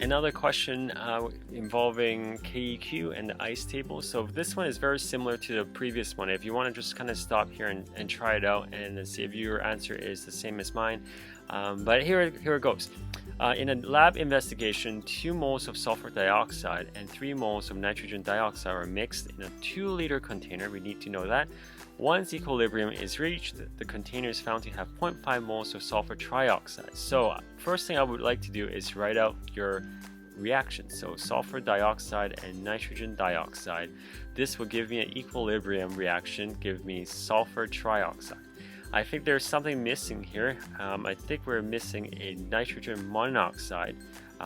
another question involving KEQ and the ice table. So this one is very similar to the previous one. If you want to just kind of stop here and try it out and see if your answer is the same as mine. But here it goes. In a lab investigation, 2 moles of sulfur dioxide and 3 moles of nitrogen dioxide are mixed in a 2-liter container. We need to know that. Once equilibrium is reached, the container is found to have 0.5 moles of sulfur trioxide. So first thing I would like to do is write out your reaction. So sulfur dioxide and nitrogen dioxide. This will give me an equilibrium reaction, give me sulfur trioxide. I think there's something missing here. I think we're missing a nitrogen monoxide.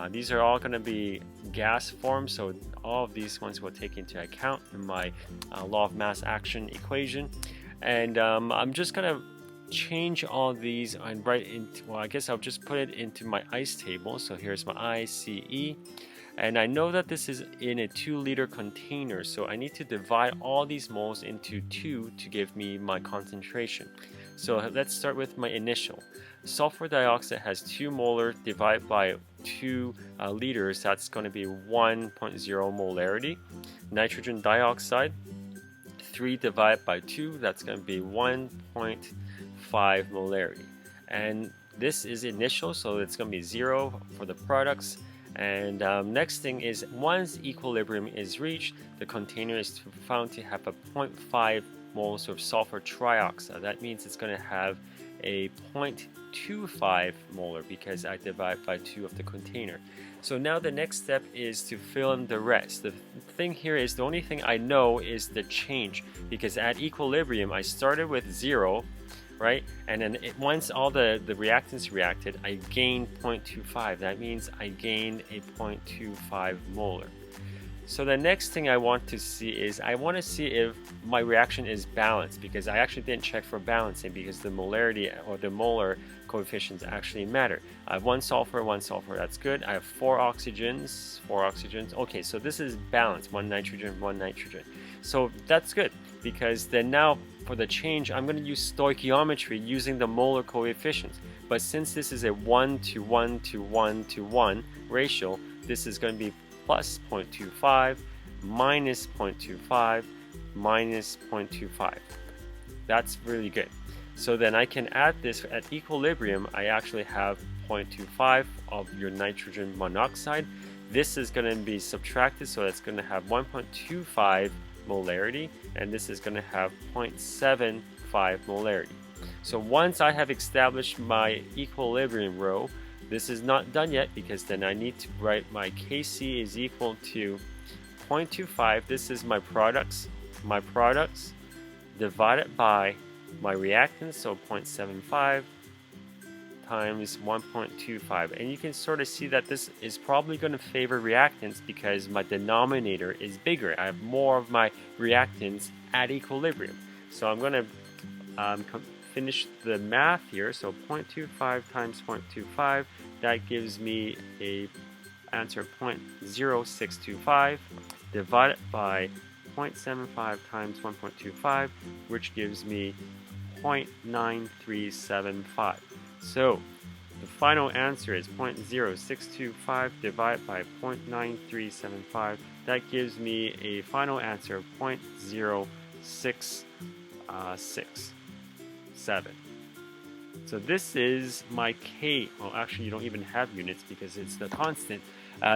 These are all going to be gas form, so all of these ones will take into account in my law of mass action equation. And I'm just going to change all these and write into, well, I guess I'll just put it into my ice table. So here's my ICE. And I know that this is in a 2-liter container, so I need to divide all these moles into 2 to give me my concentration. So let's start with my initial. Sulfur dioxide has 2 molar divided by 2 liters, that's going to be 1.0 molarity. Nitrogen dioxide, 3 divided by 2, that's going to be 1.5 molarity. And this is initial, so it's going to be 0 for the products. And next thing is, once equilibrium is reached, the container is found to have a 0.5 moles of sulfur trioxide. That means it's going to have a 0.25 molar because I divide by 2 of the container. So now the next step is to fill in the rest. The thing here is, the only thing I know is the change, because at equilibrium I started with 0, right? And then once all the reactants reacted, I gained 0.25. That means I gained a 0.25 molar. So the next thing I want to see is, I want to see if my reaction is balanced, because I actually didn't check for balancing, because the molarity or the molar coefficients actually matter. I have 1 sulfur, that's good. I have 4 oxygens. Okay, so this is balanced, 1 nitrogen, 1 nitrogen. So that's good, because then now for the change, I'm going to use stoichiometry using the molar coefficients. But since this is a 1 to 1 to 1 to 1 ratio, this is going to be plus 0.25, minus 0.25, minus 0.25. That's really good. So then I can add this at equilibrium. I actually have 0.25 of your nitrogen monoxide. This is going to be subtracted, so it's going to have 1.25 molarity, and this is going to have 0.75 molarity. So once I have established my equilibrium row, this is not done yet, because then I need to write my Kc is equal to 0.25. This is my products divided by my reactants, so 0.75 times 1.25. And you can sort of see that this is probably going to favor reactants because my denominator is bigger. I have more of my reactants at equilibrium. So I'm going to finish the math here. So 0.25 times 0.25, that gives me a answer of 0.0625 divided by 0.75 times 1.25, which gives me 0.9375. So the final answer is 0.0625 divided by 0.9375. That gives me a final answer of 0.0667. So this is my K. Well, actually, you don't even have units because it's the constant.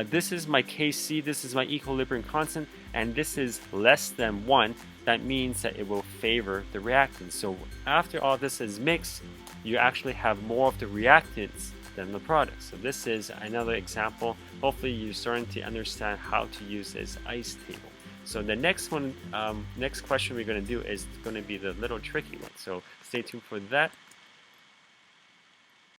This is my Kc, this is my equilibrium constant, and this is less than 1. That means that it will favor the reactants. So after all this is mixed, you actually have more of the reactants than the products. So this is another example. Hopefully you're starting to understand how to use this ice table. So the next one, next question we're going to do is going to be the little tricky one. So stay tuned for that.